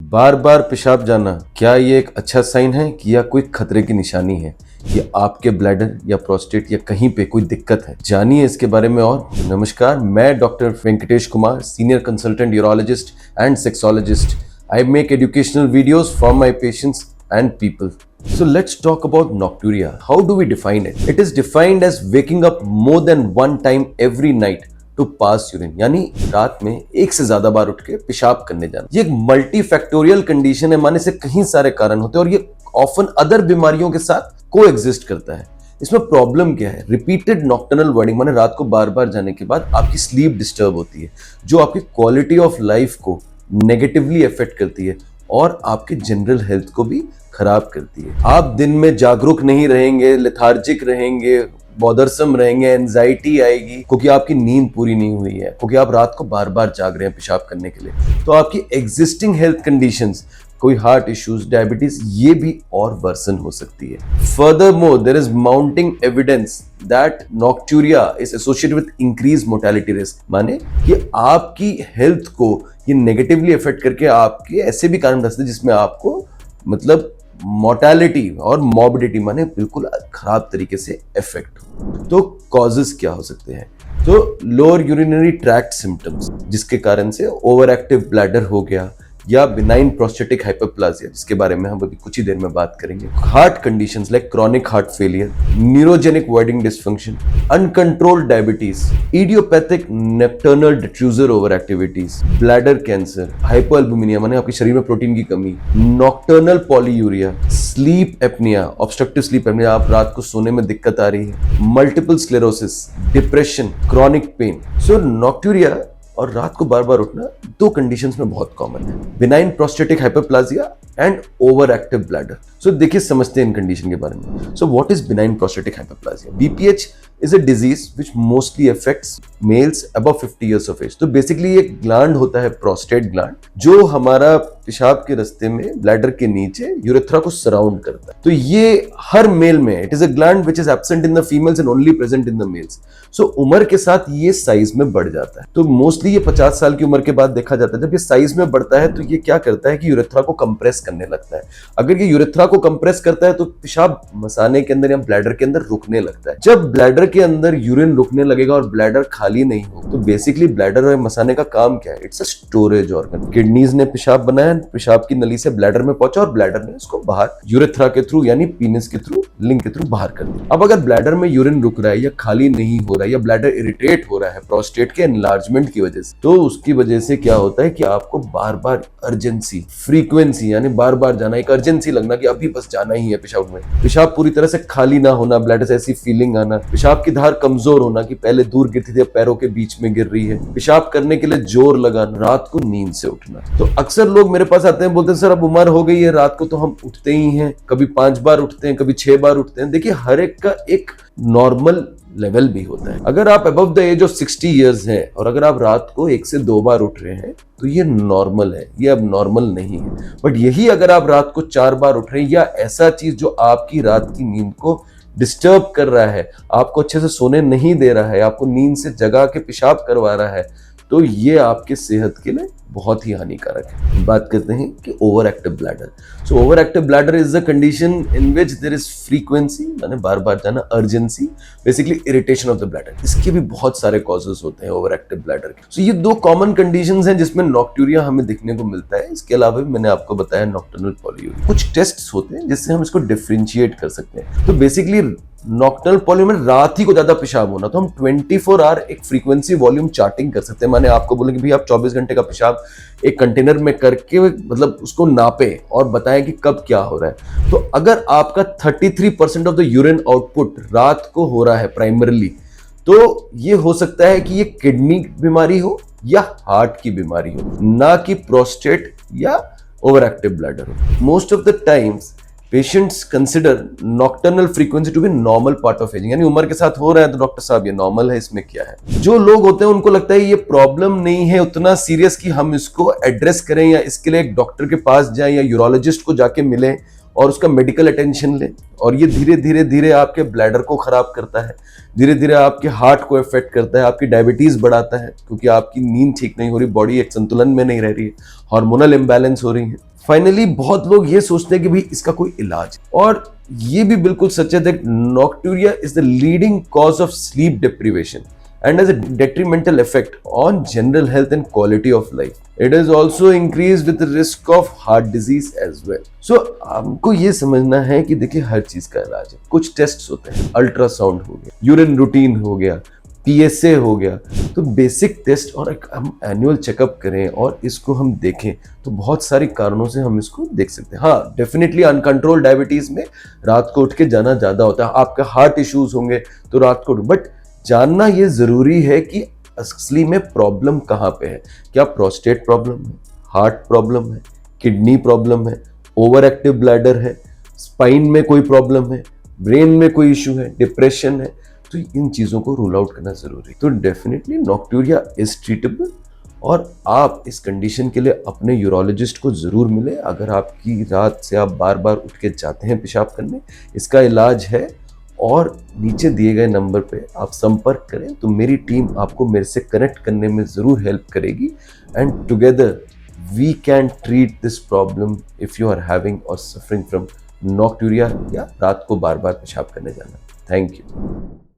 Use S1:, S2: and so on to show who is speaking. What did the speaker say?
S1: बार बार पेशाब जाना, क्या ये एक अच्छा साइन है कि या कोई खतरे की निशानी है? ये आपके ब्लैडर या प्रोस्टेट या कहीं पे कोई दिक्कत है? जानिए इसके बारे में और। नमस्कार, मैं doctor Venkatesh Kumar, senior consultant urologist and sexologist. I make educational videos for my patients and people. So let's talk about nocturia. How do we define it? It is defined as waking up more than one time every night to pass urine. यानी रात में एक से ज्यादा बार उठ के पेशाब करने जाना। ये एक मल्टी फैक्टोरियल कंडीशन है, माने से कई सारे कारण होते हैं और ये ऑफन अदर बीमारियों के साथ को एग्जिस्ट करता है। इसमें प्रॉब्लम क्या है? रिपीटेड नॉक्टर्नल वर्डिंग, माने रात को बार बार जाने के बाद आपकी स्लीप डिस्टर्ब होती है, जो आपकी क्वालिटी ऑफ लाइफ को नेगेटिवली अफेक्ट करती है और आपके जनरल हेल्थ को भी खराब करती है। आप दिन में जागरूक नहीं रहेंगे, लेथार्जिक रहेंगे, बॉदरसम रहेंगे, एंजाइटी आएगी क्योंकि आपकी नींद पूरी नहीं हुई है, क्योंकि आप रात को बार बार जाग रहे हैं पेशाब करने के लिए। तो आपकी एग्जिस्टिंग हेल्थ कंडीशंस, कोई हार्ट इश्यूज, डायबिटीज, ये भी और वर्सन हो सकती है। Furthermore, there is mounting evidence that nocturia is associated with increase mortality risk, माने कि आपकी हेल्थ को ये नेगेटिवली अफेक्ट करके आपके ऐसे भी कारण रखते हैं जिसमें आपको मतलब मोर्टेलिटी और मॉर्बिडिटी माने बिल्कुल खराब तरीके से इफेक्ट हो। तो कॉजेस क्या हो सकते हैं? तो लोअर यूरिनरी ट्रैक्ट सिम्टम्स, जिसके कारण से ओवर एक्टिव ब्लैडर हो गया, या बिनाइन प्रोस्टेटिक हाइपरप्लासिया, जिसके बारे में हम अभी कुछ ही देर में बात करेंगे। Heart conditions like chronic heart failure, neurogenic voiding dysfunction, uncontrolled diabetes, idiopathic nocturnal diffuser over activities, bladder cancer, hypoalbuminemia माने आपके शरीर में प्रोटीन की कमी, nocturnal polyuria, sleep apnea, obstructive sleep apnea, आप रात को सोने में दिक्कत आ रही है, multiple sclerosis, depression, chronic pain. So nocturia और रात को बार बार उठना दो कंडीशंस में बहुत कॉमन है, benign prostatic hyperplasia and over active bladder. So देखिए, समझते हैं इन कंडीशन के बारे में। So what is benign prostatic hyperplasia? BPH is a disease which mostly affects males above 50 years of age. तो बेसिकली एक ग्लैंड होता है, प्रोस्टेट ग्लैंड, जो हमारा पेशाब के रास्ते में ब्लैडर के नीचे यूरेथ्रा को सराउंड करता है। तो ये हर मेल में, it is a gland which is absent in the females and only present in the males. सो उम्र के साथ ये साइज में बढ़ जाता है। तो मोस्टली ये 50 साल की उम्र के बाद देखा जाता है। जब ये साइज में बढ़ता है तो ये क्या करता है कि यूरेथ्रा को कंप्रेस करने लगता है। अगर ये यूरेथ्रा को कंप्रेस करता है तो पेशाब मसाने के अंदर या ब्लैडर के अंदर रुकने लगता है। जब ब्लैडर के अंदर यूरिन रुकने लगेगा और ब्लैडर खाली नहीं हो, तो बेसिकली ब्लैडर और मसाने का काम क्या है? It's a storage organ. Kidneys ने पेशाब बनाया, पेशाब की नली से ब्लैडर में पहुंचा और ब्लैडर ने उसको बाहर यूरेथ्रा के थ्रू यानी पीनिस के थ्रू, लिंग के थ्रू बाहर कर दिया। अब अगर ब्लैडर में यूरिन रुक रहा है या खाली नहीं हो रहा है या ब्लैडर इरिटेट हो रहा है प्रोस्टेट के एनलार्जमेंट की वजह से, तो उसकी वजह से क्या होता है कि आपको बार बार अर्जेंसी, फ्रीक्वेंसी यानी बार बार जाना, एक अर्जेंसी लगना कि अभी बस जाना ही है पेशाब में। पेशाब पूरी तरह से खाली ना होना, ब्लैडर से ऐसी फीलिंग आना, पेशाब की धार कमजोर होना कि पहले दूर गिरती थी अब पैरों के बीच में गिर रही है, पेशाब करने के लिए जोर लगाना, रात को नींद से उठना। तो अक्सर लोग मेरे पास आते हैं, बोलते हैं सर अब उम्र हो गई है, रात को तो हम उठते ही हैं, कभी 5 बार उठते हैं, कभी 6 बार उठते हैं। देखिए, हर एक का एक नॉर्मल लेवल भी होता है। अगर आप above the age of 60 years हैं और अगर आप रात को 1 से 2 बार उठ रहे हैं तो ये नॉर्मल है, ये अब नॉर्मल नहीं है। बट यही अगर आप रात को 4 बार उठ रहे हैं या ऐसा चीज जो आपकी रात की नींद को डिस्टर्ब कर रहा है, आपको अच्छे से सोने नहीं दे रहा है, आपको नींद से जगा के पेशाब करवा रहा है, तो ये आपके सेहत के लिए बहुत ही हानिकारक है। बात करते हैं कि over active bladder. So over active bladder is a condition in which there is frequency, माने बार बार जाना, urgency, basically irritation of the bladder. इसके भी बहुत सारे कॉजेस होते हैं ओवर एक्टिव ब्लैडर के। सो ये दो कॉमन कंडीशंस हैं जिसमें नॉक्टूरिया हमें देखने को मिलता है। इसके अलावा भी मैंने आपको बताया नॉक्टर्नल पॉलीयूरिया। कुछ टेस्ट्स होते हैं जिससे हम इसको डिफरेंशिएट कर सकते हैं। तो बेसिकली नॉक्टर्नल पॉलीयूरिया में रात ही को ज्यादा पेशाब होना, तो हम 24 आवर एक फ्रीक्वेंसी वॉल्यूम चार्टिंग कर सकते हैं। माने आपको बोले कि भाई आप 24 घंटे का पेशाब एक कंटेनर में करके मतलब उसको नापे और बताएं कि कब क्या हो रहा है। तो अगर आपका 33% ऑफ द यूरिन आउटपुट रात को हो रहा है प्राइमरली, तो ये हो सकता है कि ये किडनी बीमारी हो या हार्ट की बीमारी हो, ना कि प्रोस्टेट या ओवर एक्टिव ब्लैडर हो। Most of the times patients consider nocturnal frequency to be normal part of aging, यानी उम्र के साथ हो रहा है तो डॉक्टर साहब ये नॉर्मल है, इसमें क्या है। जो लोग होते हैं उनको लगता है ये प्रॉब्लम नहीं है उतना सीरियस कि हम इसको एड्रेस करें या इसके लिए एक डॉक्टर के पास जाएं या यूरोलॉजिस्ट को जाके मिलें और उसका मेडिकल अटेंशन लें, और ये धीरे धीरे धीरे आपके ब्लैडर को खराब करता है, धीरे धीरे आपके हार्ट को इफेक्ट करता है, आपकी डायबिटीज बढ़ाता है क्योंकि आपकी नींद ठीक नहीं हो रही, बॉडी एक संतुलन में नहीं रह रही है, हार्मोनल इम्बैलेंस हो रही है। फाइनली बहुत लोग ये सोचते हैं कि भाई इसका कोई इलाज है, और ये भी बिल्कुल सच है that nocturia is the leading cause of sleep deprivation and has a detrimental effect on general health and quality of life. It is also increased with the risk of heart disease as well. So हमको ये समझना है कि देखिए हर चीज का इलाज है। कुछ टेस्ट्स होते हैं, अल्ट्रासाउंड हो गया, यूरिन रूटीन हो गया, PSA हो गया, तो बेसिक टेस्ट और एक हम एनुअल चेकअप करें और इसको हम देखें तो बहुत सारे कारणों से हम इसको देख सकते हैं। हाँ, डेफिनेटली अनकंट्रोल डायबिटीज में रात को उठ के जाना ज्यादा होता है, आपका हार्ट इश्यूज होंगे तो रात को, बट जानना ये जरूरी है कि असली में प्रॉब्लम कहाँ पे है। क्या प्रोस्टेट प्रॉब्लम है, हार्ट प्रॉब्लम है, किडनी प्रॉब्लम है, ओवर एक्टिव ब्लैडर है, स्पाइन में कोई प्रॉब्लम है, ब्रेन में कोई इशू है, डिप्रेशन है, तो इन चीजों को रूल आउट करना जरूरी है। तो डेफिनेटली नॉक्टूरिया इज ट्रीटेबल और आप इस कंडीशन के लिए अपने यूरोलॉजिस्ट को जरूर मिले। अगर आपकी रात से आप बार बार उठ के जाते हैं पेशाब करने, इसका इलाज है और नीचे दिए गए नंबर पे आप संपर्क करें तो मेरी टीम आपको मेरे से कनेक्ट करने में ज़रूर हेल्प करेगी, and together we can treat this problem if you are having और सफरिंग फ्रॉम नॉक्टूरिया या रात को बार बार पेशाब करने जाना। Thank you.